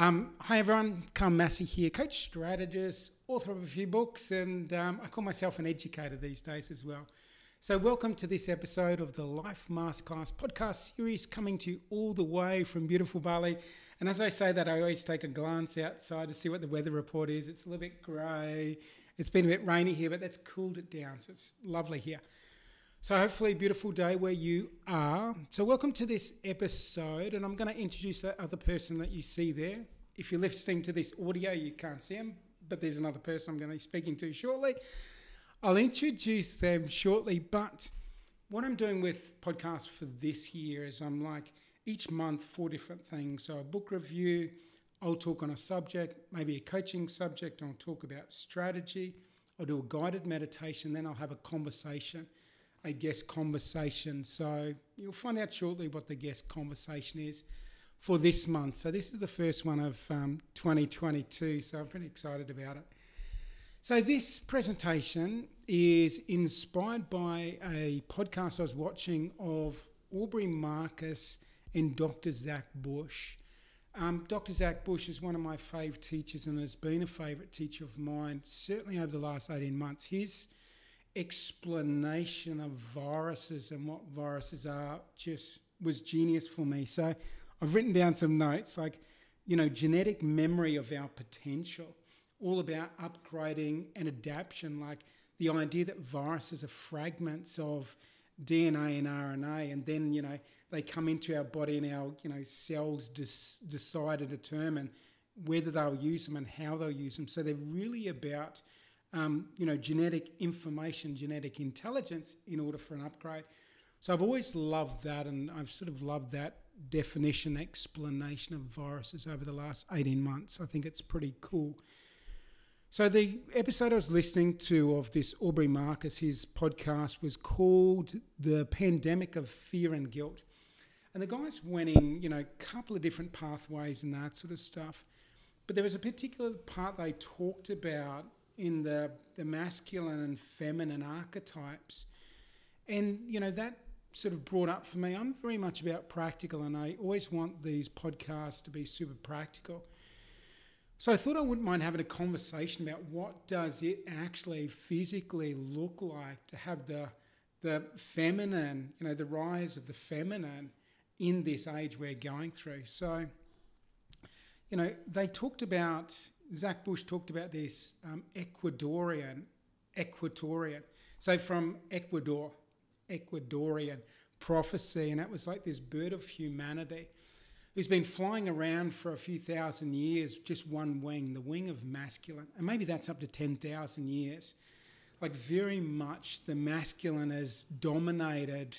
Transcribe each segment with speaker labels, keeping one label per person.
Speaker 1: Hi everyone, Carl Massey here, coach strategist, author of a few books, and I call myself an educator these days as well. So welcome to this episode of the Life Masterclass podcast series, coming to you all the way from beautiful Bali. And as I say that, I always take a glance outside to see what the weather report is. It's a little bit grey. It's been a bit rainy here, but that's cooled it down, so it's lovely here. So hopefully a beautiful day where you are. So welcome to this episode, and I'm going to introduce that other person that you see there. If you're listening to this audio, you can't see them, but there's another person I'm going to be speaking to shortly. I'll introduce them shortly, but what I'm doing with podcasts for this year is I'm like each month 4 different things. So a book review, I'll talk on a subject, maybe a coaching subject, I'll talk about strategy, I'll do a guided meditation, then I'll have a conversation. A guest conversation. So you'll find out shortly what the guest conversation is for this month. So this is the first one of 2022, so I'm pretty excited about it. So this presentation is inspired by a podcast I was watching of Aubrey Marcus and Dr. Zach Bush. Dr. Zach Bush is one of my favourite teachers and has been a favourite teacher of mine, certainly over the last 18 months. His explanation of viruses and what viruses are just was genius for me. So I've written down some notes like, genetic memory of our potential, all about upgrading and adaptation, like the idea that viruses are fragments of DNA and RNA, and then, they come into our body and our, cells decide to determine whether they'll use them and how they'll use them. So they're really about genetic information, genetic intelligence in order for an upgrade. So I've always loved that, and I've sort of loved that definition, explanation of viruses over the last 18 months. I think it's pretty cool. So the episode I was listening to of this Aubrey Marcus, his podcast was called The Pandemic of Fear and Guilt. And the guys went in, a couple of different pathways and that sort of stuff. But there was a particular part they talked about in the masculine and feminine archetypes. And, that sort of brought up for me, I'm very much about practical, and I always want these podcasts to be super practical. So I thought I wouldn't mind having a conversation about what does it actually physically look like to have the feminine, the rise of the feminine in this age we're going through. So, they talked about, Zach Bush talked about this Ecuadorian. So from Ecuadorian prophecy, and that was like this bird of humanity who's been flying around for a few thousand years, just one wing, the wing of masculine. And maybe that's up to 10,000 years. Like very much the masculine has dominated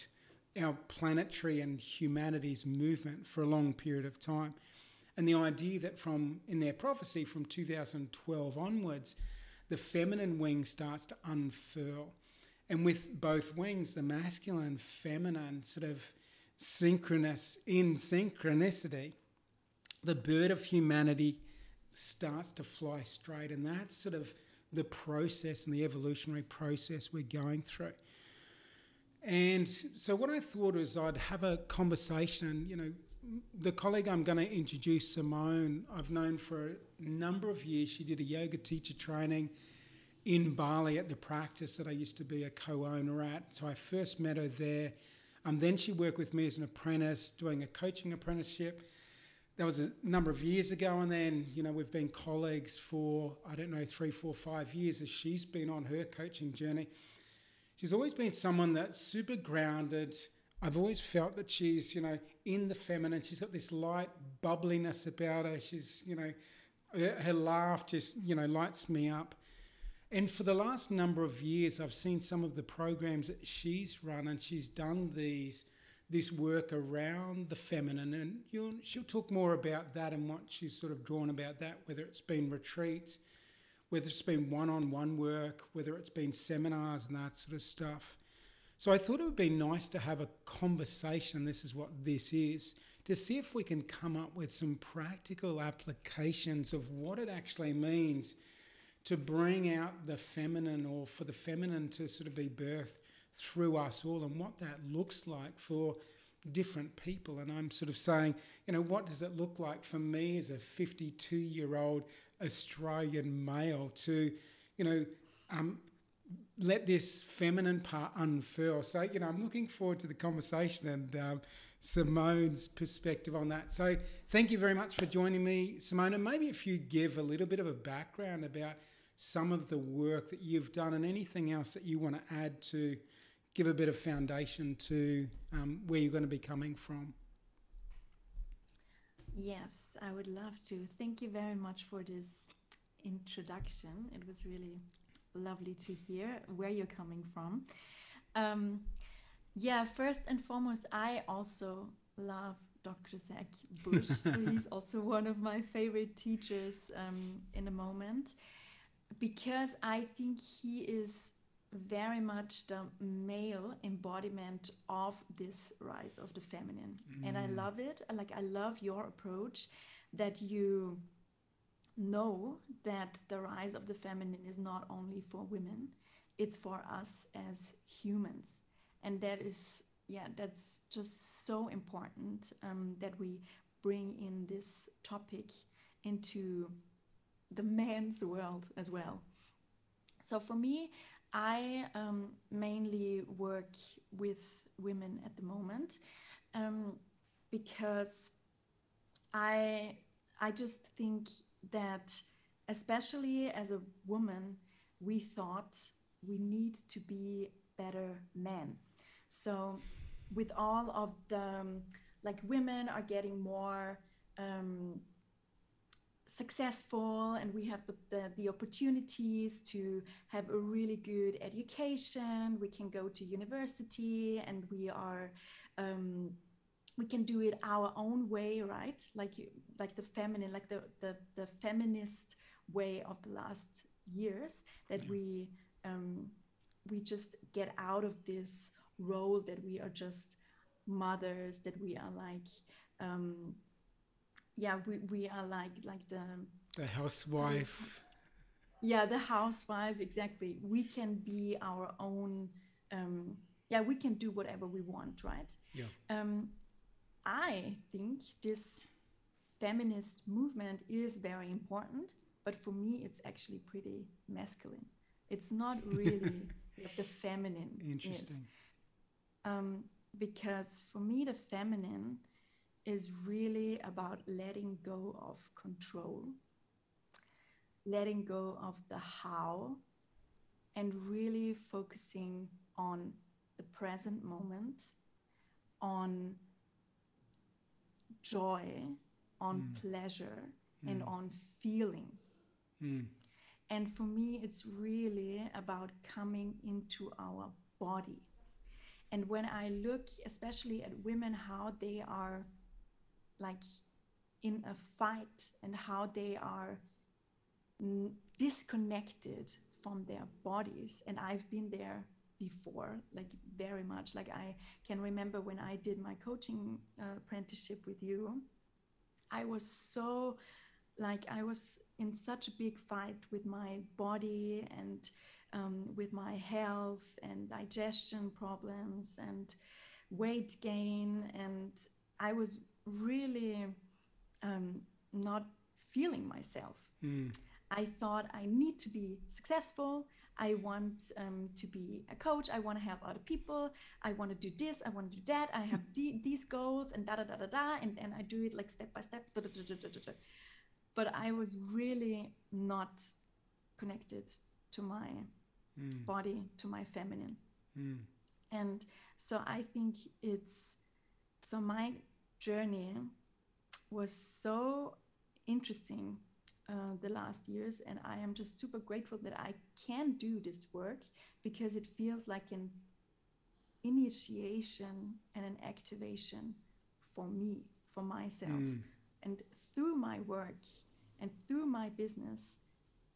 Speaker 1: our planetary and humanity's movement for a long period of time. And the idea that in their prophecy from 2012 onwards, the feminine wing starts to unfurl. And with both wings, the masculine and feminine sort of synchronicity, the bird of humanity starts to fly straight. And that's sort of the process and the evolutionary process we're going through. And so what I thought was I'd have a conversation, the colleague I'm going to introduce, Simone, I've known for a number of years. She did a yoga teacher training in Bali at the practice that I used to be a co-owner at. So I first met her there. Then she worked with me as an apprentice, doing a coaching apprenticeship. That was a number of years ago. And then, we've been colleagues for, 3, 4, 5 years as she's been on her coaching journey. She's always been someone that's super grounded. I've always felt that she's, in the feminine. She's got this light bubbliness about her. She's, her laugh just, lights me up. And for the last number of years, I've seen some of the programs that she's run, and she's done this work around the feminine. And she'll talk more about that and what she's sort of drawn about that, whether it's been retreats, whether it's been one-on-one work, whether it's been seminars and that sort of stuff. So I thought it would be nice to have a conversation, this is what this is, to see if we can come up with some practical applications of what it actually means to bring out the feminine, or for the feminine to sort of be birthed through us all, and what that looks like for different people. And I'm sort of saying, you know, what does it look like for me as a 52-year-old Australian male to, you know, let this feminine part unfurl. So, you know, I'm looking forward to the conversation and Simone's perspective on that. So thank you very much for joining me, Simone. And maybe if you give a little bit of a background about some of the work that you've done and anything else that you want to add to give a bit of foundation to where you're going to be coming from.
Speaker 2: Yes, I would love to. Thank you very much for this introduction. It was really lovely to hear where you're coming from. Yeah, first and foremost, I also love Dr. Zach Bush. So he's also one of my favorite teachers in the moment, because I think he is very much the male embodiment of this rise of the feminine. And I love it. I love your approach that you know that the rise of the feminine is not only for women, it's for us as humans. And that is, yeah, that's just so important that we bring in this topic into the man's world as well. So for me, I mainly work with women at the moment because I just think that, especially as a woman, we thought we need to be better men. So with all of the women are getting more successful, and we have the opportunities to have a really good education. We can go to university, and we can do it our own way, right? Like the feminine, like the feminist way of the last years, that we just get out of this role that we are just mothers, that we are we are like
Speaker 1: the housewife.
Speaker 2: Yeah, the housewife, exactly. We can be our own. We can do whatever we want, right?
Speaker 1: Yeah.
Speaker 2: I think this feminist movement is very important, but for me, it's actually pretty masculine. It's not really what the feminine
Speaker 1: Interesting.
Speaker 2: is. Because for me, the feminine is really about letting go of control, letting go of the how, and really focusing on the present moment, on joy, on pleasure, and on feeling. And for me, it's really about coming into our body. And when I look especially at women, how they are in a fight and how they are disconnected from their bodies, and I've been there before, very much. I can remember when I did my coaching apprenticeship with you, I was so I was in such a big fight with my body and with my health and digestion problems and weight gain, and I was really not feeling myself. I thought I need to be successful. I want to be a coach. I want to help other people. I want to do this. I want to do that. I have these goals and da da da da da. And then I do it step by step. Da, da, da, da, da, da. But I was really not connected to my body, to my feminine. And so I think my journey was so interesting the last years, and I am just super grateful that I can do this work, because it feels like an initiation and an activation for me, for myself. And through my work and through my business,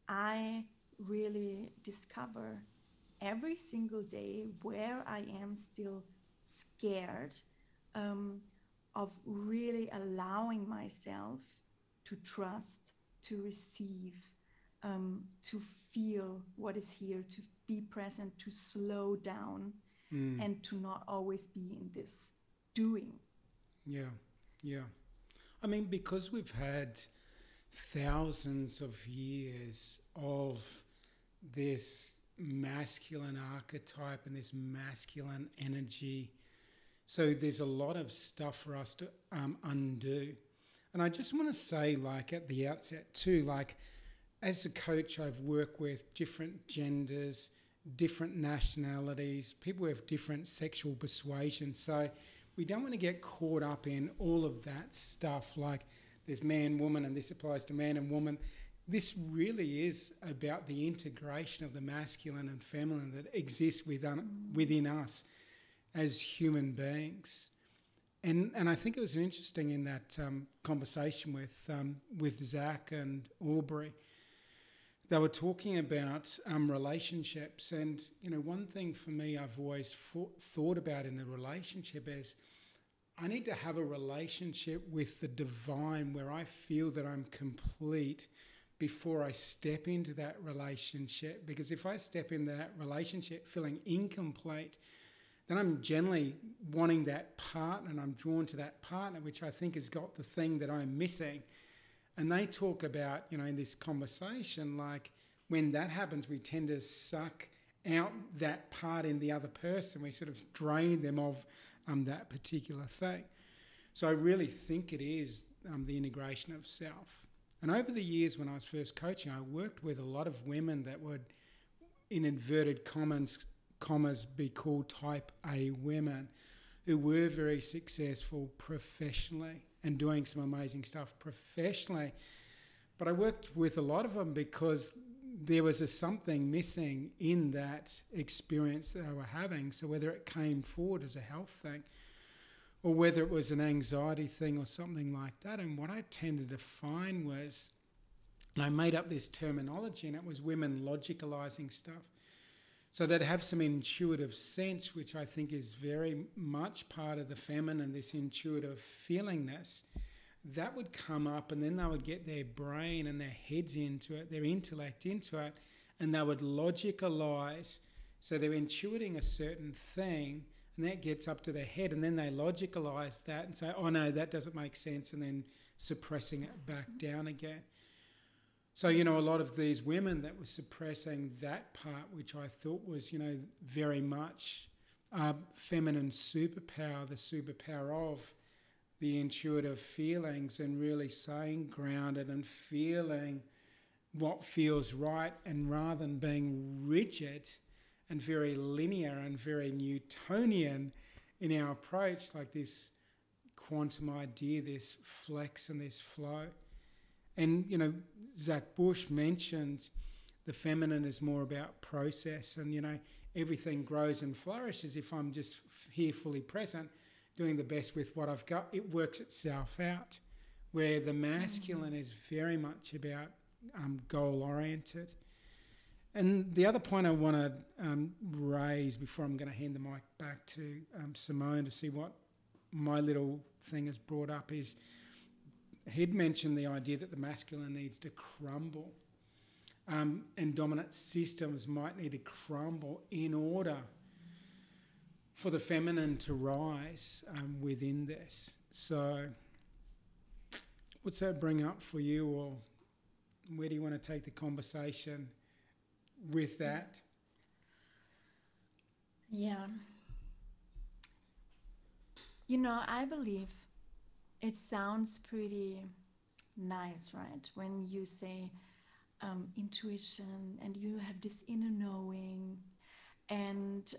Speaker 2: I really discover every single day where I am still scared of really allowing myself to trust, to receive, to feel what is here, to be present, to slow down, and to not always be in this doing.
Speaker 1: Yeah, yeah. I mean, because we've had thousands of years of this masculine archetype and this masculine energy, so there's a lot of stuff for us to undo. And I just want to say, like, at the outset too, like, as a coach, I've worked with different genders, different nationalities, people with different sexual persuasions. So we don't want to get caught up in all of that stuff, like there's man, woman, and this applies to man and woman. This really is about the integration of the masculine and feminine that exists within us as human beings. And I think it was interesting in that conversation with Zach and Aubrey. They were talking about relationships, and one thing for me I've always thought about in a relationship is I need to have a relationship with the divine where I feel that I'm complete before I step into that relationship. Because if I step in that relationship feeling incomplete, then I'm generally wanting that partner, and I'm drawn to that partner, which I think has got the thing that I'm missing. And they talk about, in this conversation, like when that happens, we tend to suck out that part in the other person. We sort of drain them of that particular thing. So I really think it is the integration of self. And over the years when I was first coaching, I worked with a lot of women that would, in inverted commas, be called type A women, who were very successful professionally and doing some amazing stuff professionally. But I worked with a lot of them because there was something missing in that experience that they were having. So whether it came forward as a health thing or whether it was an anxiety thing or something like that. And what I tended to find was, and I made up this terminology, and it was women logicalizing stuff. So they'd have some intuitive sense, which I think is very much part of the feminine, this intuitive feelingness. That would come up, and then they would get their brain and their heads into it, their intellect into it, and they would logicalize. So they're intuiting a certain thing, and that gets up to their head, and then they logicalize that and say, oh no, that doesn't make sense, and then suppressing it back down again. So, a lot of these women that were suppressing that part, which I thought was, very much feminine superpower, the superpower of the intuitive feelings, and really staying grounded and feeling what feels right, and rather than being rigid and very linear and very Newtonian in our approach, like this quantum idea, this flex and this flow. And, Zach Bush mentioned the feminine is more about process, and, everything grows and flourishes if I'm just here fully present, doing the best with what I've got. It works itself out, where the masculine is very much about goal-oriented. And the other point I want to raise before I'm going to hand the mic back to Simone to see what my little thing has brought up is, he'd mentioned the idea that the masculine needs to crumble, and dominant systems might need to crumble in order for the feminine to rise within this. So what's that bring up for you, or where do you want to take the conversation with that?
Speaker 2: Yeah. I believe it sounds pretty nice, right? When you say intuition, and you have this inner knowing, and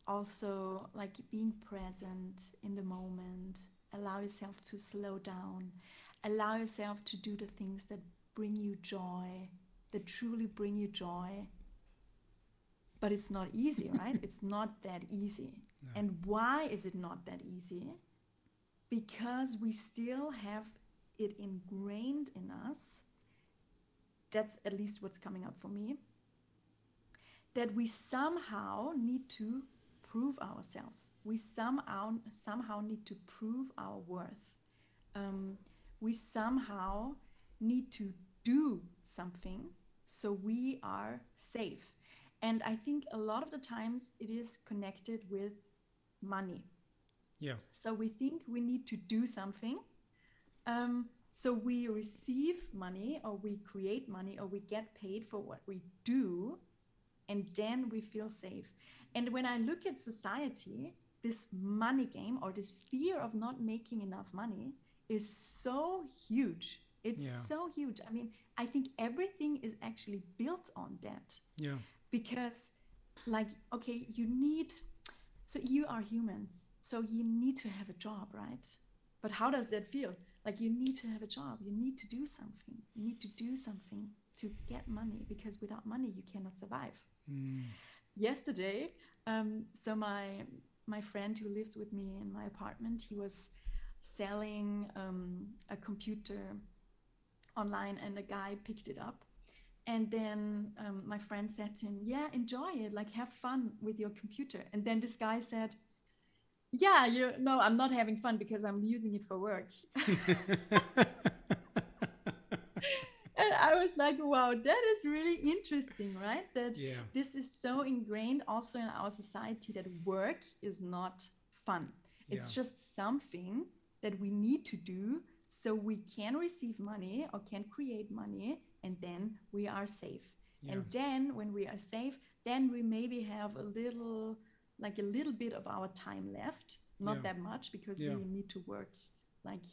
Speaker 2: also like being present in the moment, allow yourself to slow down, allow yourself to do the things that bring you joy, that truly bring you joy. But it's not easy, right? It's not that easy. No. And why is it not that easy? Because we still have it ingrained in us. That's at least what's coming up for me. That we somehow need to prove ourselves. We somehow need to prove our worth. We somehow need to do something so we are safe. And I think a lot of the times it is connected with money.
Speaker 1: Yeah.
Speaker 2: So we think we need to do something. So we receive money, or we create money, or we get paid for what we do, and then we feel safe. And when I look at society, this money game, or this fear of not making enough money, is so huge. It's so huge. I mean, I think everything is actually built on that.
Speaker 1: Yeah.
Speaker 2: Because, like, okay, so you are human, so you need to have a job, right? But how does that feel? Like, you need to have a job, you need to do something, you need to do something to get money, because without money you cannot survive. Yesterday, so my friend who lives with me in my apartment, he was selling a computer online, and a guy picked it up. And then my friend said to him, yeah, enjoy it, like, have fun with your computer. And then this guy said, yeah, no, I'm not having fun because I'm using it for work. And I was like, wow, that is really interesting, right? That this is so ingrained also in our society, that work is not fun. It's just something that we need to do so we can receive money or can create money, and then we are safe. And then when we are safe, then we maybe have a little bit of our time left, not that much, because we need to work like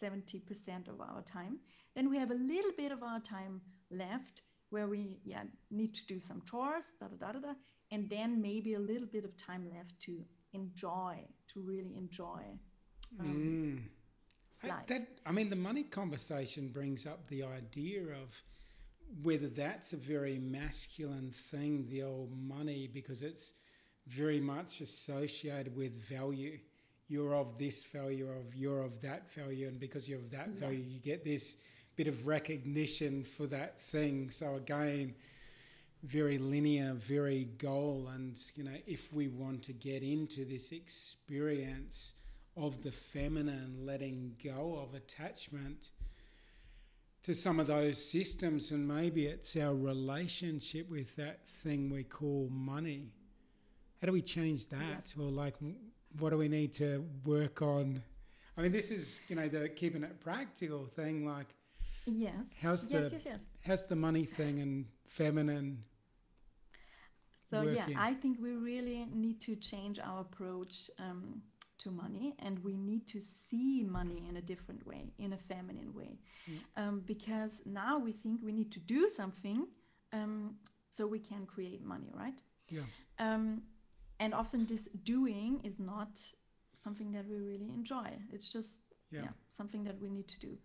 Speaker 2: 70% of our time. Then we have a little bit of our time left where we need to do some chores, and then maybe a little bit of time left to really enjoy life.
Speaker 1: I mean, the money conversation brings up the idea of whether that's a very masculine thing, the old money, because it's very much associated with value. You're of this value, you're of that value, and because you're of that value, you get this bit of recognition for that thing. So again, very linear, very goal. And, if we want to get into this experience of the feminine, letting go of attachment to some of those systems, and maybe it's our relationship with that thing we call money. How do we change that? Or what do we need to work on? I mean, this is, the keeping it practical thing. Like, how's the money thing and feminine?
Speaker 2: So
Speaker 1: working?
Speaker 2: I think we really need to change our approach to money, and we need to see money in a different way, in a feminine way, because now we think we need to do something so we can create money, right? And often this doing is not something that we really enjoy. It's just something that we need to do.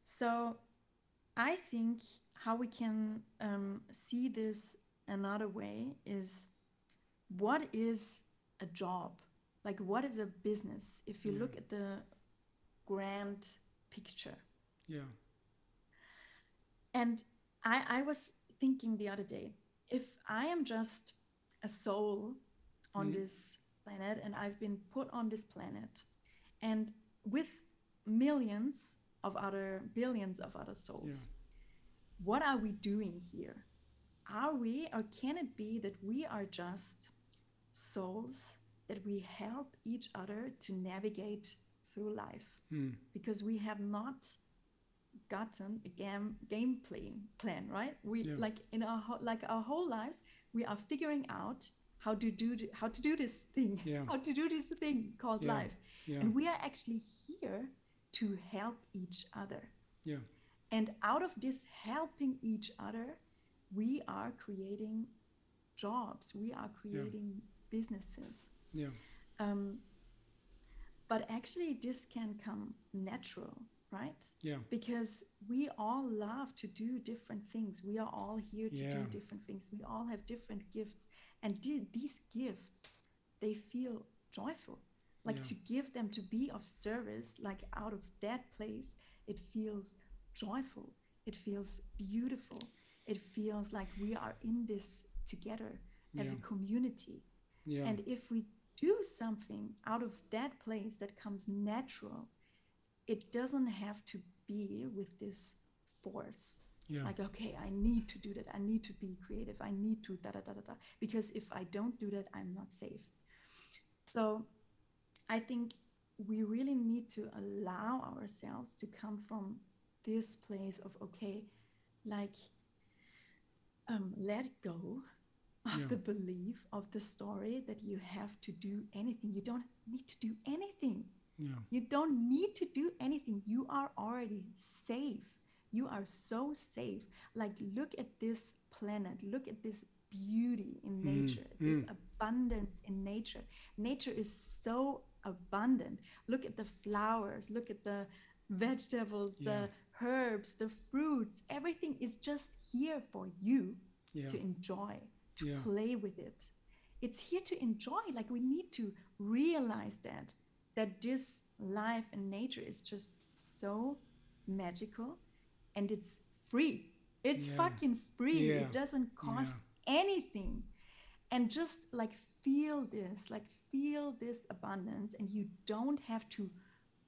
Speaker 2: So I think how we can see this another way is, what is a job? Like, what is a business? If you look at the grand picture. And I was thinking the other day, if I am just a soul on this planet, and I've been put on this planet, and with billions of other souls, what are we doing here? Are we, or can it be that we are just souls that we help each other to navigate through life? Because we have not gotten a game plan, right? Like in our whole lives, we are figuring out how to do this thing, how to do this thing called life. And we are actually here to help each other. And out of this helping each other, we are creating jobs, we are creating businesses. But actually this can come natural, right? Because we all love to do different things. We are all here to do different things. We all have different gifts, and these gifts, they feel joyful. Like to give them, to be of service, like out of that place, it feels joyful. It feels beautiful. It feels like we are in this together as a community. And if we do something out of that place that comes natural, it doesn't have to be with this force. Like, okay, I need to do that. I need to be creative. I need to because if I don't do that, I'm not safe. So I think we really need to allow ourselves to come from this place of, okay, like, let go of the belief of the story that you have to do anything. You don't need to do anything. You don't need to do anything. You are already safe. You are so safe. Like, look at this planet. Look at this beauty in nature, this abundance in nature. Nature is so abundant. Look at the flowers. Look at the vegetables, the herbs, the fruits. Everything is just here for you to enjoy, to play with it. It's here to enjoy. Like, we need to realize that this life in nature is just so magical, and it's free. It's fucking free. It doesn't cost anything. And just like feel this abundance, and you don't have to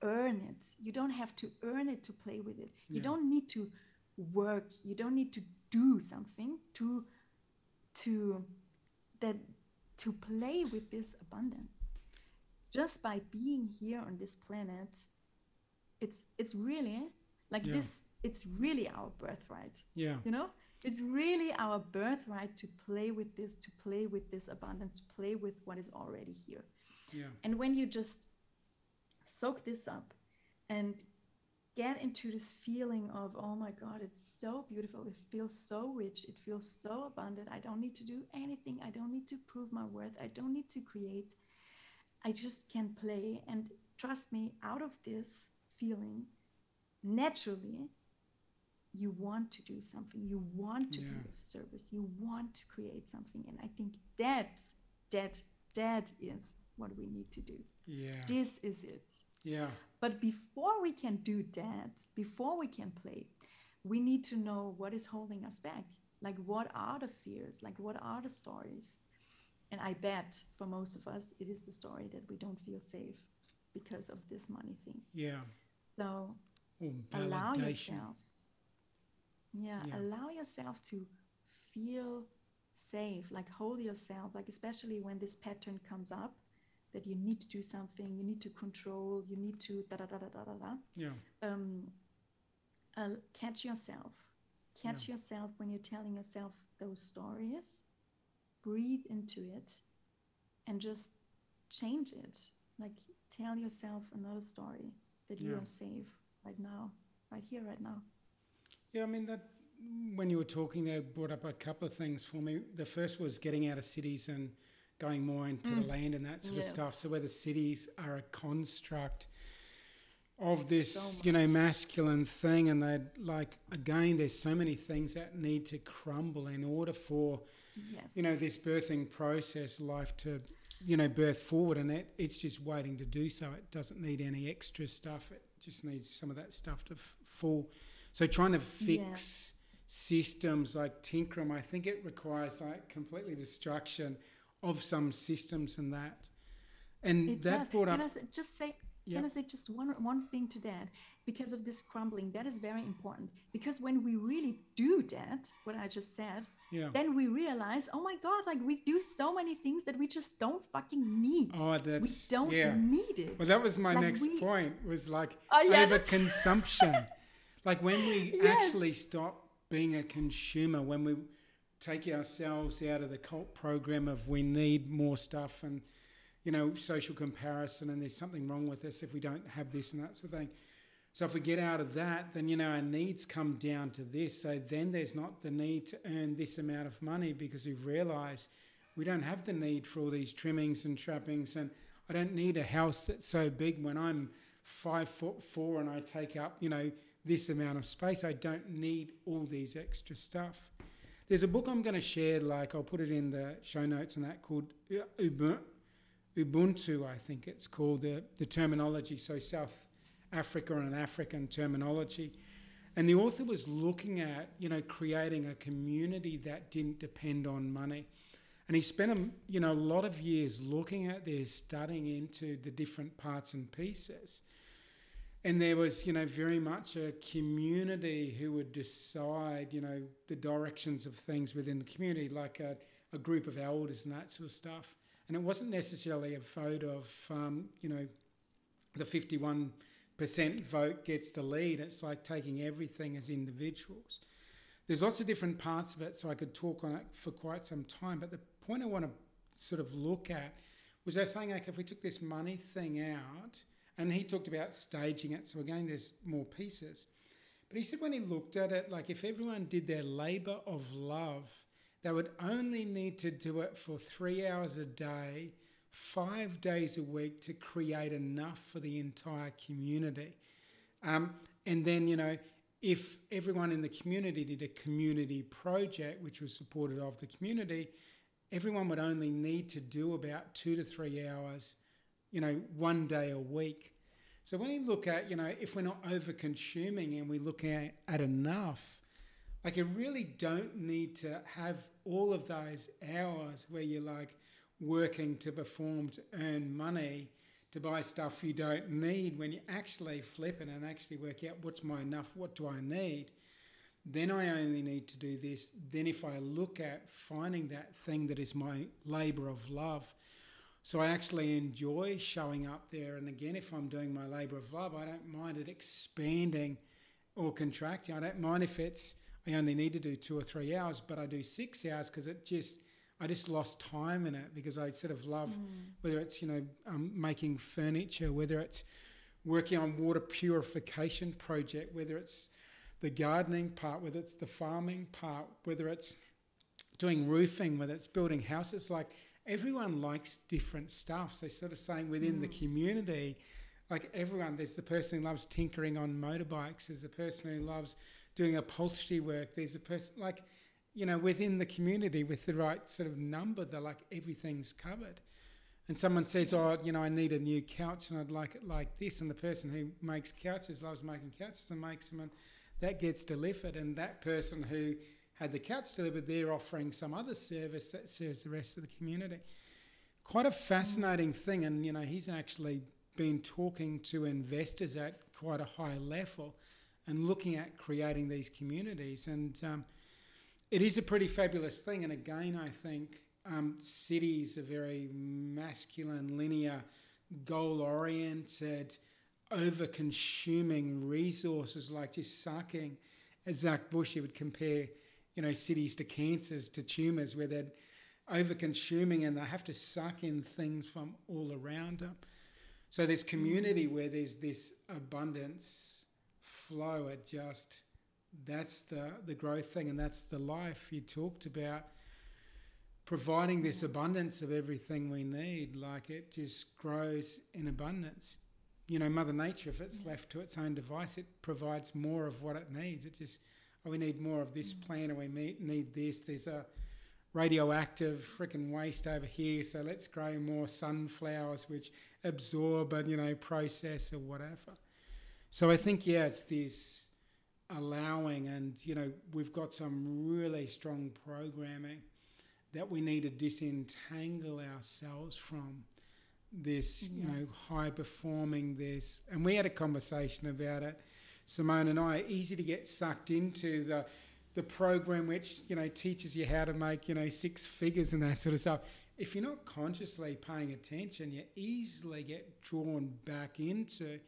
Speaker 2: earn it. You don't have to earn it to play with it. You don't need to work. You don't need to do something to play with this abundance. Just by being here on this planet, it's really like this. It's really our birthright. You know, it's really our birthright to play with this abundance, to play with what is already here. And when you just soak this up and get into this feeling of, oh my God, it's so beautiful. It feels so rich. It feels so abundant. I don't need to do anything. I don't need to prove my worth. I don't need to create. I just can play. And trust me, out of this feeling, naturally, you want to do something. You want to be of service. You want to create something. And I think that is what we need to do. This is it. But before we can do that, before we can play, we need to know what is holding us back. Like, what are the fears? Like, what are the stories? And I bet for most of us, it is the story that we don't feel safe because of this money thing. So allow yourself. Allow yourself to feel safe. Like, hold yourself. Like, especially when this pattern comes up, that you need to do something, you need to control, you need to catch yourself. Catch yourself when you're telling yourself those stories. Breathe into it and just change it. Like, tell yourself another story that you are safe right now, right here, right now.
Speaker 1: I mean, that when you were talking there, brought up a couple of things for me. The first was getting out of cities and going more into the land and that sort of stuff. So where the cities are a construct of this, masculine thing, and they like, again, there's so many things that need to crumble in order for, this birthing process, life to, birth forward, and it's just waiting to do so. It doesn't need any extra stuff. It just needs some of that stuff to fall. So trying to fix systems, like tinker them, I think it requires like completely destruction of some systems and that. And
Speaker 2: it
Speaker 1: that
Speaker 2: does.
Speaker 1: brought up...
Speaker 2: Can I say just one thing to that? Because of this crumbling, that is very important. Because when we really do that, what I just said, then we realize, oh my God, like, we do so many things that we just don't fucking need. We don't need it.
Speaker 1: Well, that was my next point, was like overconsumption. Like, when we actually stop being a consumer, when we take ourselves out of the cult program of we need more stuff and, social comparison, and there's something wrong with us if we don't have this and that sort of thing. So if we get out of that, then, our needs come down to this. So then there's not the need to earn this amount of money, because we've realised we don't have the need for all these trimmings and trappings, and I don't need a house that's so big when I'm 5'4" and I take up, this amount of space. I don't need all these extra stuff. There's a book I'm going to share, like I'll put it in the show notes and that, called Ubuntu, I think it's called, the terminology. So South Africa and African terminology. And the author was looking at, creating a community that didn't depend on money. And he spent, a lot of years looking at this, studying into the different parts and pieces. And there was, very much a community who would decide, the directions of things within the community, like a group of elders and that sort of stuff. And it wasn't necessarily a vote of, the 51% vote gets the lead. It's like taking everything as individuals. There's lots of different parts of it, so I could talk on it for quite some time. But the point I want to sort of look at was they're saying, okay, if we took this money thing out, and he talked about staging it, so again, there's more pieces. But he said when he looked at it, like if everyone did their labour of love, they would only need to do it for 3 hours a day, 5 days a week to create enough for the entire community. And then, if everyone in the community did a community project, which was supported of the community, everyone would only need to do about 2 to 3 hours, 1 day a week. So when you look at, if we're not over consuming and we look at enough, like you really don't need to have all of those hours where you're like working to perform, to earn money, to buy stuff you don't need. When you actually flip it and actually work out what's my enough, what do I need, then I only need to do this. Then if I look at finding that thing that is my labour of love, so I actually enjoy showing up there. And again, if I'm doing my labour of love, I don't mind it expanding or contracting. I don't mind if I only need to do 2 or 3 hours, but I do 6 hours because I just lost time in it, because I sort of love, whether it's, making furniture, whether it's working on water purification project, whether it's the gardening part, whether it's the farming part, whether it's doing roofing, whether it's building houses. Like everyone likes different stuff. So sort of saying within the community, like everyone, there's the person who loves tinkering on motorbikes, there's the person who loves doing upholstery work, there's a person like, within the community with the right sort of number, they're like everything's covered. And someone says, I need a new couch and I'd like it like this. And the person who makes couches loves making couches and makes them, and that gets delivered. And that person who had the couch delivered, they're offering some other service that serves the rest of the community. Quite a fascinating thing. And, he's actually been talking to investors at quite a high level and looking at creating these communities. And it is a pretty fabulous thing. And again, I think cities are very masculine, linear, goal-oriented, over-consuming resources, like just sucking. As Zach Bushy would compare, cities to cancers, to tumours, where they're over-consuming and they have to suck in things from all around them. So there's community where there's this abundance flow. That's the growth thing, and that's the life you talked about, providing this abundance of everything we need. Like it just grows in abundance. Mother Nature, if it's left to its own device, it provides more of what it needs. It just, we need more of this plant, or we need this. There's a radioactive freaking waste over here, so let's grow more sunflowers which absorb and, process or whatever. So I think, it's this allowing, and we've got some really strong programming that we need to disentangle ourselves from this, high performing this. And we had a conversation about it, Simone and I. Easy to get sucked into the program which teaches you how to make 6 figures and that sort of stuff. If you're not consciously paying attention, you easily get drawn back into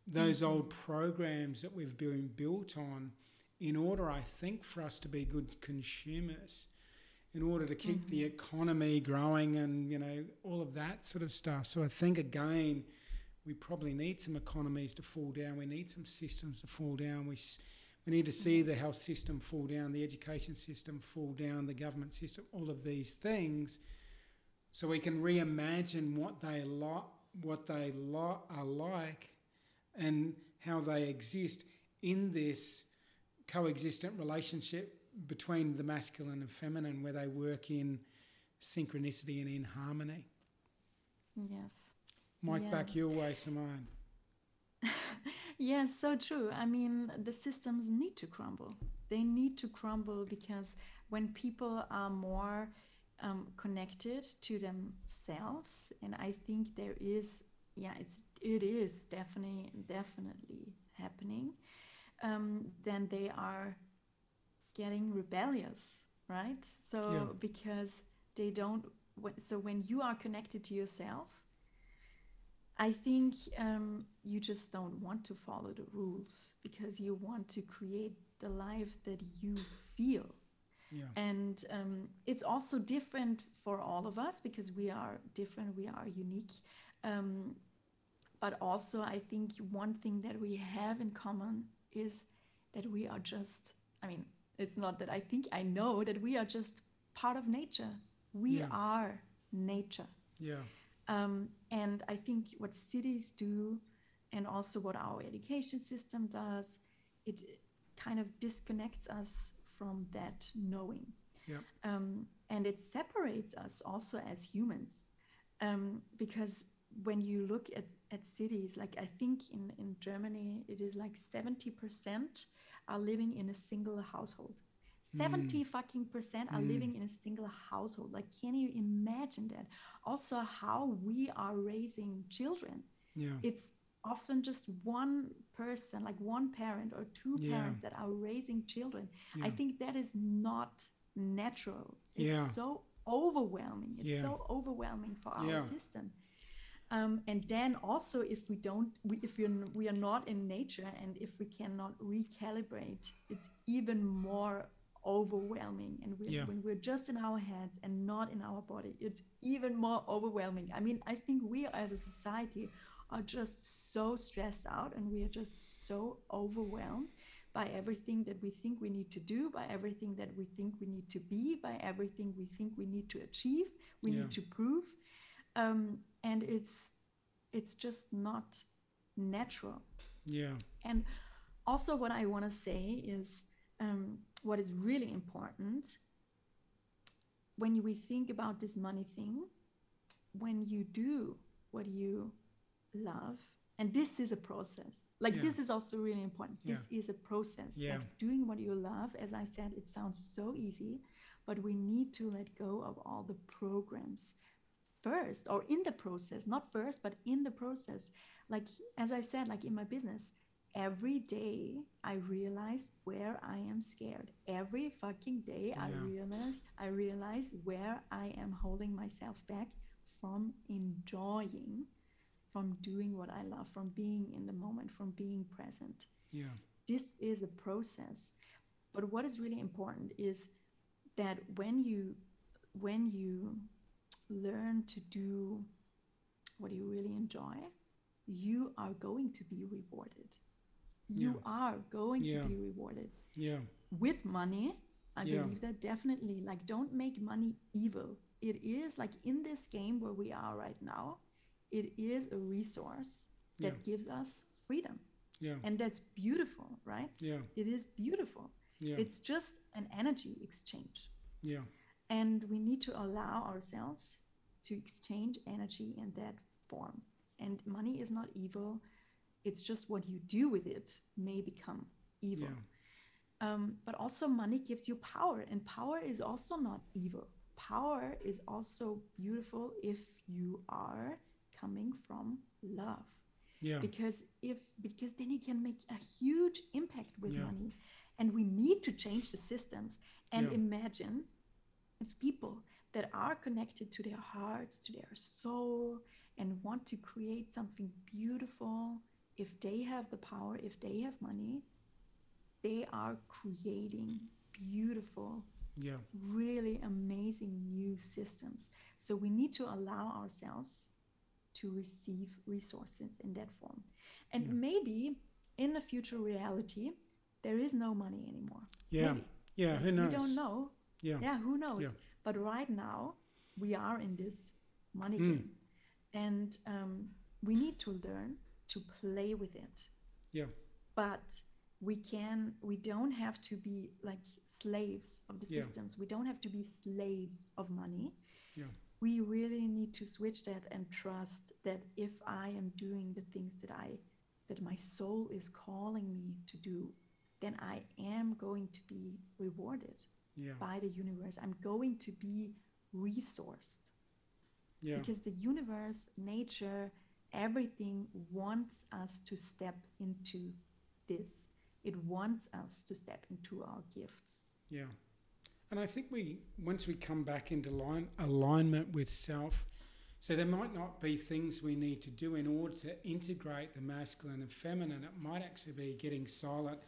Speaker 1: those old programs that we've been built on, in order, I think, for us to be good consumers, in order to keep the economy growing and, all of that sort of stuff. So I think, again, we probably need some economies to fall down. We need some systems to fall down. We need to see the health system fall down, the education system fall down, the government system, all of these things, so we can reimagine what they are like, and how they exist in this coexistent relationship between the masculine and feminine, where they work in synchronicity and in harmony.
Speaker 2: Yes.
Speaker 1: Back your way, Simone.
Speaker 2: Yes, so true. I mean, the systems need to crumble. They need to crumble, because when people are more connected to themselves, and I think there is, it is definitely happening, then they are getting rebellious, right? So because they don't so when you are connected to yourself, I think you just don't want to follow the rules because you want to create the life that you feel.
Speaker 1: Yeah.
Speaker 2: And it's also different for all of us because we are different, we are unique. But also, I think one thing that we have in common is that we are just, I mean, it's not that I think, I know that we are just part of nature. We are nature.
Speaker 1: Yeah.
Speaker 2: And I think what cities do, and also what our education system does, it kind of disconnects us from that knowing.
Speaker 1: Yeah.
Speaker 2: And it separates us also as humans. Because when you look at cities, like I think in Germany, it is like 70% are living in a single household. 70 fucking percent are living in a single household. Like, can you imagine that? Also, how we are raising children.
Speaker 1: Yeah.
Speaker 2: It's often just one person, like one parent or two parents that are raising children.
Speaker 1: Yeah.
Speaker 2: I think that is not natural. It's so overwhelming. It's so overwhelming for our system. And then also, if we are not in nature, and if we cannot recalibrate, it's even more overwhelming. And when we're just in our heads and not in our body, it's even more overwhelming. I mean, I think we as a society are just so stressed out, and we are just so overwhelmed by everything that we think we need to do, by everything that we think we need to be, by everything we think we need to achieve, we need to prove. And it's just not natural.
Speaker 1: Yeah.
Speaker 2: And also, what I want to say is, what is really important when we think about this money thing, when you do what you love, and this is a process. Like, this is also really important. This is a process. Like, doing what you love, as I said, it sounds so easy, but we need to let go of all the programs first, or in the process, not first, but in the process. Like, as I said, like in my business, every day I realize where I am scared. Every fucking day I realize where I am holding myself back from enjoying, from doing what I love, from being in the moment, from being present.
Speaker 1: Yeah.
Speaker 2: This is a process. But what is really important is that when you learn to do what you really enjoy, you are going to be rewarded. You are going to be rewarded.
Speaker 1: Yeah.
Speaker 2: With money, I believe that definitely. Like, don't make money evil. It is like in this game where we are right now, it is a resource that gives us freedom.
Speaker 1: Yeah.
Speaker 2: And that's beautiful, right?
Speaker 1: Yeah.
Speaker 2: It is beautiful.
Speaker 1: Yeah.
Speaker 2: It's just an energy exchange.
Speaker 1: Yeah.
Speaker 2: And we need to allow ourselves to exchange energy in that form. And money is not evil. It's just what you do with it may become evil.
Speaker 1: Yeah.
Speaker 2: But also, money gives you power, and power is also not evil. Power is also beautiful if you are coming from love.
Speaker 1: Yeah.
Speaker 2: Because then you can make a huge impact with money. And we need to change the systems. And imagine if people that are connected to their hearts, to their soul, and want to create something beautiful, if they have the power, if they have money, they are creating beautiful, really amazing new systems. So we need to allow ourselves to receive resources in that form. And maybe in the future reality, there is no money anymore.
Speaker 1: Yeah.
Speaker 2: Maybe.
Speaker 1: Yeah. Who knows?
Speaker 2: We don't know.
Speaker 1: Yeah.
Speaker 2: Who knows?
Speaker 1: Yeah.
Speaker 2: But right now, we are in this money game. And we need to learn to play with it.
Speaker 1: Yeah.
Speaker 2: But we don't have to be like slaves of the systems. We don't have to be slaves of money.
Speaker 1: Yeah.
Speaker 2: We really need to switch that and trust that if I am doing the things that my soul is calling me to do, then I am going to be rewarded by the universe. I'm going to be resourced.
Speaker 1: Yeah.
Speaker 2: Because the universe, nature, everything wants us to step into this. It wants us to step into our gifts.
Speaker 1: Yeah. And I think once we come back into alignment with self, so there might not be things we need to do in order to integrate the masculine and feminine. It might actually be getting silent.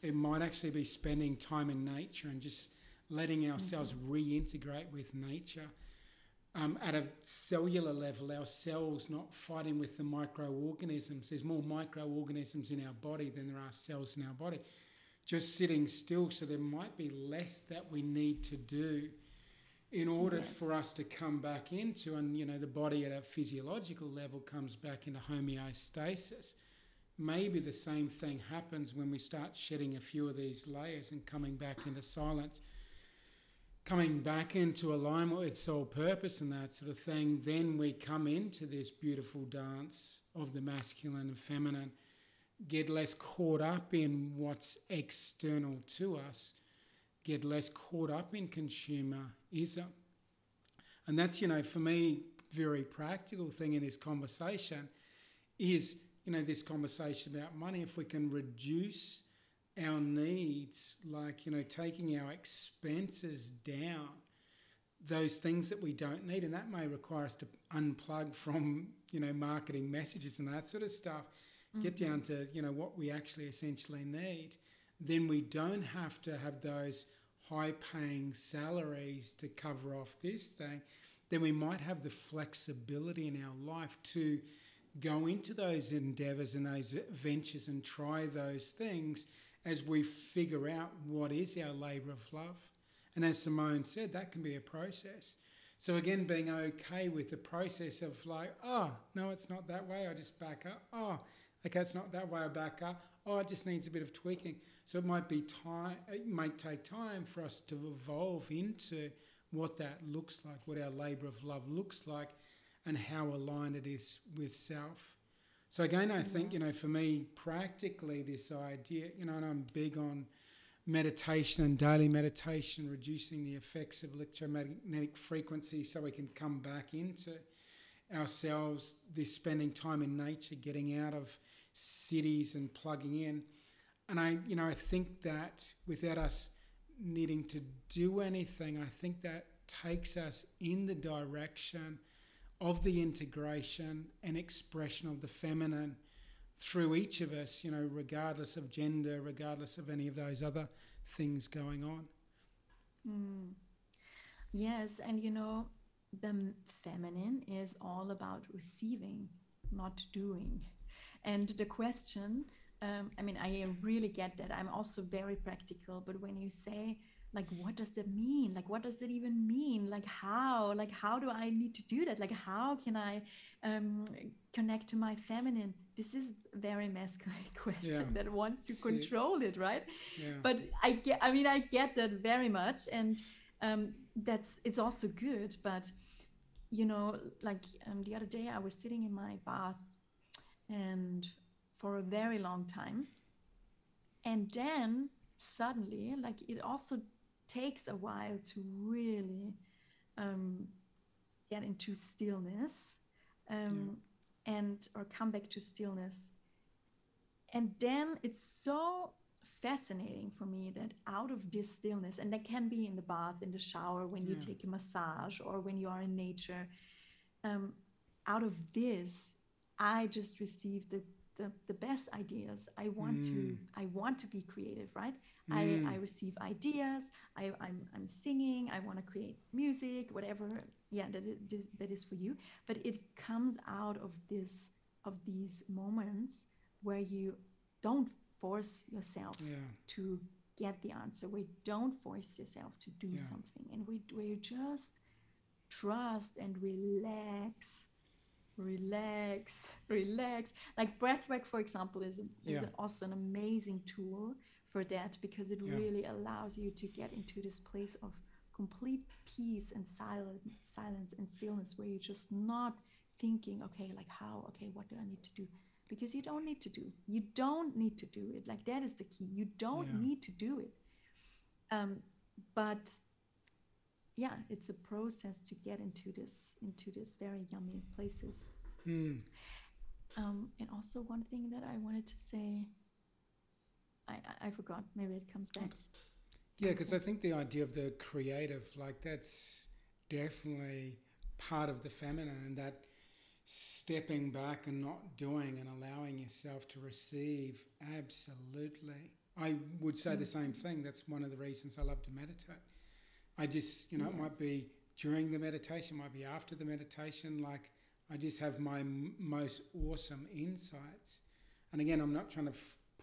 Speaker 1: It might actually be spending time in nature and just letting ourselves reintegrate with nature. At a cellular level, our cells not fighting with the microorganisms. There's more microorganisms in our body than there are cells in our body. Just sitting still, so there might be less that we need to do in order for us to come back into, and the body at a physiological level comes back into homeostasis. Maybe the same thing happens when we start shedding a few of these layers and coming back into silence, coming back into alignment with soul purpose and that sort of thing. Then we come into this beautiful dance of the masculine and feminine, get less caught up in what's external to us, get less caught up in consumerism. And that's, for me, very practical thing in this conversation is, this conversation about money. If we can reduce our needs, like, taking our expenses down, those things that we don't need, and that may require us to unplug from, marketing messages and that sort of stuff, get down to, what we actually essentially need, then we don't have to have those high-paying salaries to cover off this thing. Then we might have the flexibility in our life to go into those endeavours and those ventures and try those things as we figure out what is our labour of love. And as Simone said, that can be a process. So again, being okay with the process of like, oh, no, it's not that way, I just back up. Oh, okay, it's not that way, I back up. Oh, it just needs a bit of tweaking. So it might take time for us to evolve into what that looks like, what our labour of love looks like, and how aligned it is with self. So again, I think, for me, practically this idea, and I'm big on meditation and daily meditation, reducing the effects of electromagnetic frequency so we can come back into ourselves, this spending time in nature, getting out of cities and plugging in. And I think that without us needing to do anything, I think that takes us in the direction of the integration and expression of the feminine through each of us, regardless of gender, regardless of any of those other things going on.
Speaker 2: Yes, and the feminine is all about receiving, not doing. And the question, I really get that. I'm also very practical, but when you say, like, what does that mean? Like, what does that even mean? Like, how do I need to do that? Like, how can I connect to my feminine? This is a very masculine question that wants to control it, right?
Speaker 1: Yeah.
Speaker 2: But I get that very much. And it's also good. But, the other day I was sitting in my bath and for a very long time. And then suddenly, like, it also takes a while to really get into stillness or come back to stillness. And then it's so fascinating for me that out of this stillness, and that can be in the bath, in the shower, when you take a massage, or when you are in nature, out of this, I just received the best ideas. I want to be creative, right? I receive ideas. I'm singing. I want to create music, whatever. Yeah, that is for you. But it comes out of these moments where you don't force yourself to get the answer. We don't force yourself to do something, and where you just trust and relax. Like breathwork, for example, is also an amazing tool for that, because it really allows you to get into this place of complete peace and silence and stillness, where you're just not thinking, what do I need to do? Because you don't need to do. You don't need to do it. Like, that is the key. You don't need to do it. But yeah, it's a process to get into this very yummy places. And also one thing that I wanted to say, I forgot. Maybe it comes back.
Speaker 1: Yeah, because I think the idea of the creative, like that's definitely part of the feminine, and that stepping back and not doing and allowing yourself to receive. Absolutely. I would say the same thing. That's one of the reasons I love to meditate. I just, you know, it might be during the meditation, might be after the meditation, like I just have my most awesome insights. And again, I'm not trying to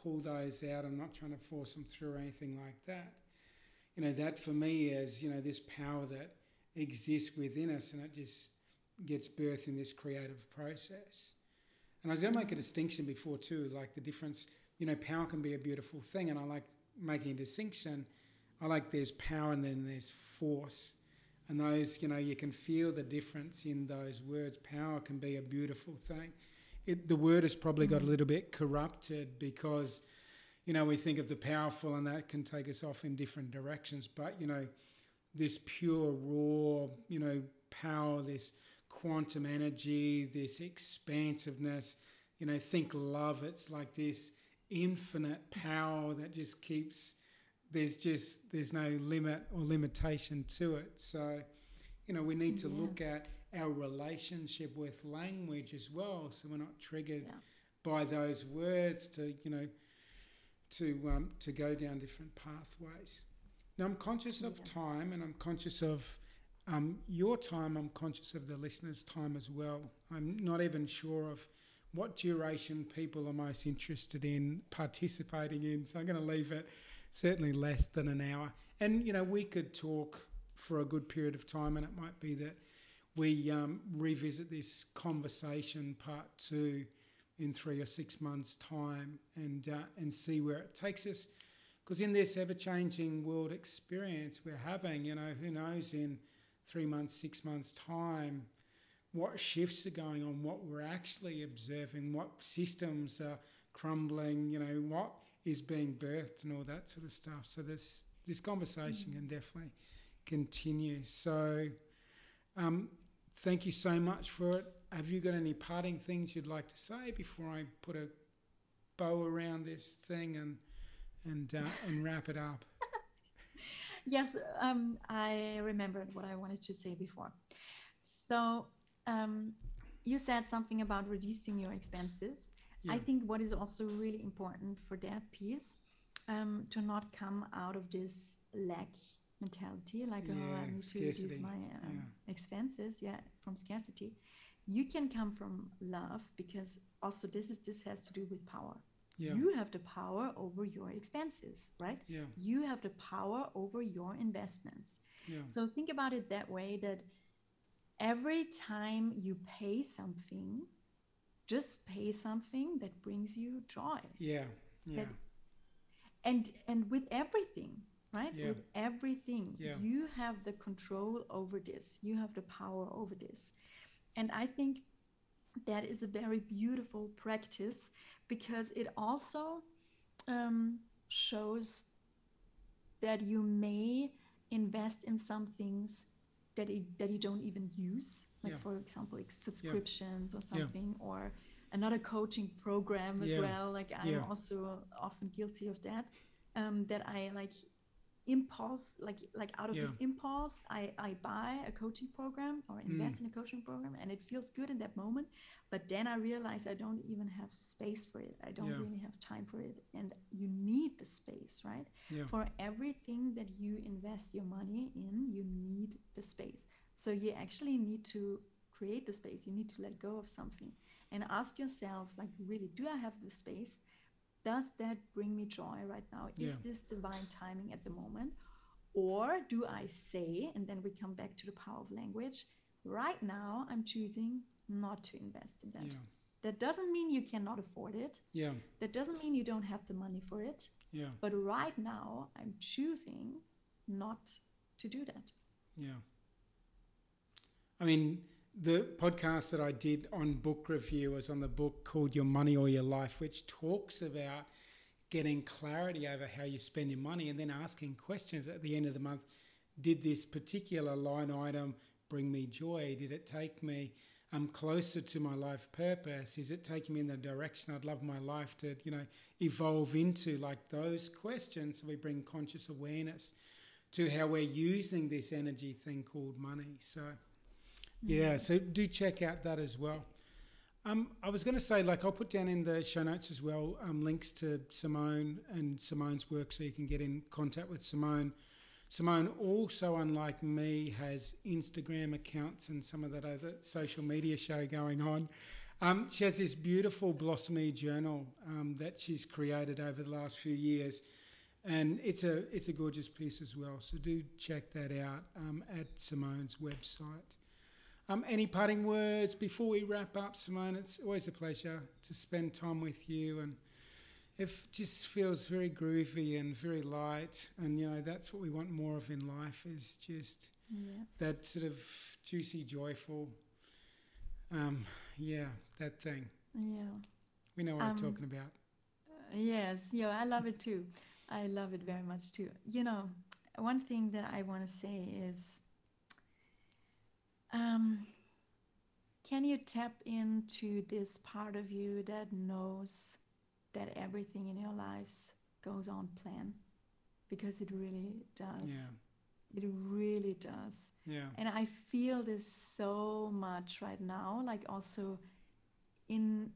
Speaker 1: pull those out. I'm not trying to force them through or anything like that. You know, that for me is, you know, this power that exists within us, and it just gets birthed in this creative process. And I was going to make a distinction before too, like the difference, you know, power can be a beautiful thing, and I like making a distinction. I like there's power and then there's force. And those, you know, you can feel the difference in those words. Power can be a beautiful thing. The word has probably got a little bit corrupted because, you know, we think of the powerful and that can take us off in different directions. But, you know, this pure, raw, you know, power, this quantum energy, this expansiveness, you know, think love. It's like this infinite power that just keeps, there's no limit or limitation to it. So, you know, we need to look at our relationship with language as well, so we're not triggered by those words to, you know, to go down different pathways. Now, I'm conscious of time, and I'm conscious of your time. I'm conscious of the listeners' time as well. I'm not even sure of what duration people are most interested in participating in, so I'm going to leave it certainly less than an hour. And, you know, we could talk for a good period of time, and it might be that we revisit this conversation part 2 in 3 or 6 months' time, and see where it takes us. Because in this ever-changing world experience we're having, you know, who knows in 3 months, 6 months' time, what shifts are going on, what we're actually observing, what systems are crumbling, you know, what is being birthed and all that sort of stuff. So this conversation can definitely continue. So thank you so much for it. Have you got any parting things you'd like to say before I put a bow around this thing and wrap it up?
Speaker 2: Yes, I remembered what I wanted to say before. So you said something about reducing your expenses. I think what is also really important for that piece, to not come out of this lack mentality, like, I need to reduce my expenses, from scarcity. You can come from love, because also this has to do with power. You have the power over your expenses, right? You have the power over your investments. So think about it that way, that every time you pay something, just pay something that brings you joy. And with everything, right? With everything, you have the control over this. You have the power over this. And I think that is a very beautiful practice, because it also shows that you may invest in some things that you don't even use, like for example, like subscriptions or something, or another coaching program as well. Like I'm also often guilty of that. That I like impulse, like out of this impulse, I buy a coaching program or invest in a coaching program, and it feels good in that moment. But then I realize I don't even have space for it. I don't really have time for it. And you need the space, right? For everything that you invest your money in, you need the space. So you actually need to create the space. You need to let go of something and ask yourself, like, really, do I have the space? Does that bring me joy right now? Is this divine timing at the moment? Or do I say, and then we come back to the power of language, right now I'm choosing not to invest in that. That doesn't mean you cannot afford it. That doesn't mean you don't have the money for it. But right now I'm choosing not to do that.
Speaker 1: I mean, the podcast that I did on book review was on the book called Your Money or Your Life, which talks about getting clarity over how you spend your money and then asking questions at the end of the month. Did this particular line item bring me joy? Did it take me I'm closer to my life purpose? Is it taking me in the direction I'd love my life to, evolve into? Like those questions, so we bring conscious awareness to how we're using this energy thing called money. So, so do check out that as well. I was going to say, I'll put down in the show notes as well links to Simone and Simone's work so you can get in contact with Simone. Simone also, unlike me, has Instagram accounts and some of that other social media show going on. She has this beautiful Blossome journal that she's created over the last few years, and it's a gorgeous piece as well. So do check that out at Simone's website. Any parting words before we wrap up, Simone? It's always a pleasure to spend time with you, and it just feels very groovy and very light, and that's what we want more of in life, is just that sort of juicy, joyful, that thing. Yeah. We know what I'm talking about.
Speaker 2: Yes, I love it too. I love it very much too. One thing that I want to say is, can you tap into this part of you that knows that everything in your lives goes on plan? Because it really does. Yeah. It really does. Yeah. And I feel this so much right now, also in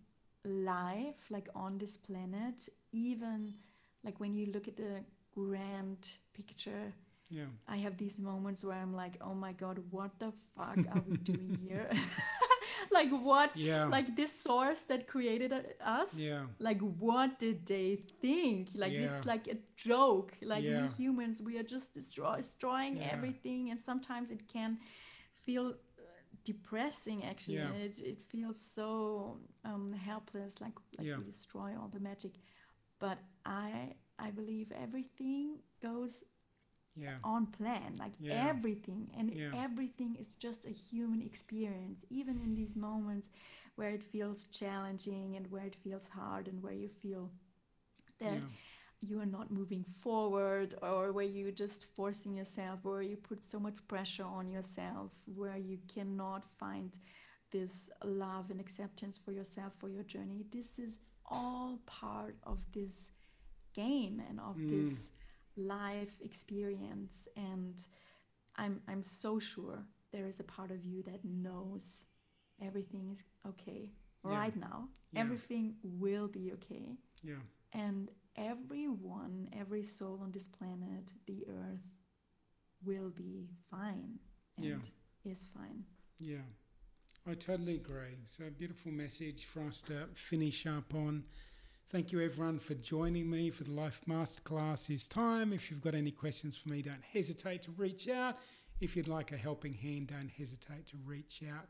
Speaker 2: life, on this planet, even when you look at the grand picture. Yeah. I have these moments where I'm like, oh my God, what the fuck are we doing here? What? Yeah. This source that created us? Yeah. What did they think? It's a joke. We humans, we are just destroying everything. And sometimes it can feel depressing, actually. Yeah. And it feels so helpless, we destroy all the magic. But I believe everything goes on plan, everything, and everything is just a human experience, even in these moments where it feels challenging and where it feels hard and where you feel that you are not moving forward, or where you're just forcing yourself, or you put so much pressure on yourself, where you cannot find this love and acceptance for yourself, for your journey. This is all part of this game and of this life experience, and I'm so sure there is a part of you that knows everything is okay right now. Everything will be okay. And everyone, every soul on this planet, the earth, will be fine and is fine.
Speaker 1: I totally agree. So a beautiful message for us to finish up on. Thank you, everyone, for joining me for the Life Masterclass. It's time. If you've got any questions for me, don't hesitate to reach out. If you'd like a helping hand, don't hesitate to reach out.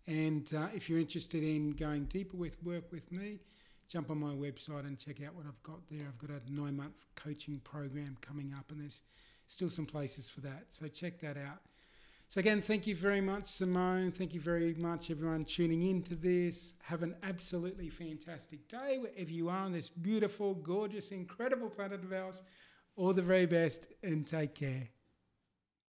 Speaker 1: And if you're interested in going deeper with work with me, jump on my website and check out what I've got there. I've got a 9-month coaching program coming up, and there's still some places for that. So check that out. So again, thank you very much, Simone. Thank you very much, everyone, tuning into this. Have an absolutely fantastic day wherever you are on this beautiful, gorgeous, incredible planet of ours. All the very best, and take care.